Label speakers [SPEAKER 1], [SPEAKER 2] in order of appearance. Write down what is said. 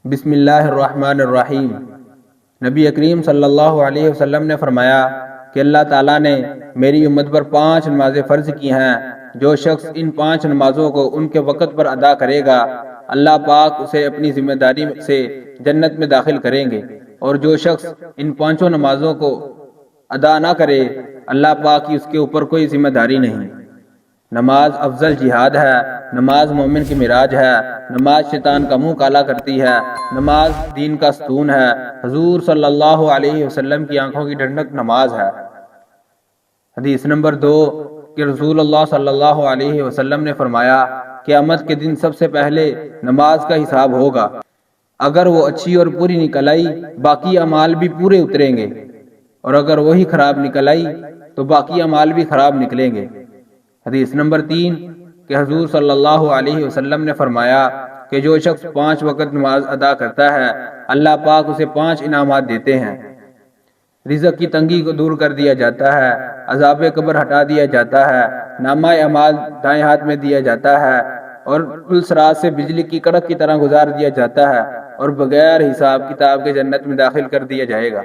[SPEAKER 1] بسم اللہ الرحمن الرحیم۔ نبی کریم صلی اللہ علیہ وسلم نے فرمایا کہ اللہ تعالیٰ نے میری امت پر 5 نمازیں فرض کی ہیں۔ جو شخص ان 5 نمازوں کو ان کے وقت پر ادا کرے گا اللہ پاک اسے اپنی ذمہ داری سے جنت میں داخل کریں گے، اور جو شخص ان 5 نمازوں کو ادا نہ کرے اللہ پاک کی اس کے اوپر کوئی ذمہ داری نہیں۔ نماز افضل جہاد ہے، نماز مومن کی معراج ہے، نماز شیطان کا منہ کالا کرتی ہے، نماز دین کا ستون ہے، حضور صلی اللہ علیہ وسلم کی آنکھوں کی ٹھنڈک نماز ہے۔ حدیث نمبر 2 کہ رسول اللہ صلی اللہ علیہ وسلم نے فرمایا قیامت کے دن سب سے پہلے نماز کا حساب ہوگا، اگر وہ اچھی اور پوری نکل آئی باقی اعمال بھی پورے اتریں گے، اور اگر وہی خراب نکل آئی تو باقی اعمال بھی خراب نکلیں گے۔ حدیث نمبر 3 کہ حضور صلی اللہ علیہ وسلم نے فرمایا کہ جو شخص 5 وقت نماز ادا کرتا ہے اللہ پاک اسے 5 انعامات دیتے ہیں۔ رزق کی تنگی کو دور کر دیا جاتا ہے، عذاب قبر ہٹا دیا جاتا ہے، نامہ اعمال دائیں ہاتھ میں دیا جاتا ہے، اور پلسرات سے بجلی کی کڑک کی طرح گزار دیا جاتا ہے، اور بغیر حساب کتاب کے جنت میں داخل کر دیا جائے گا۔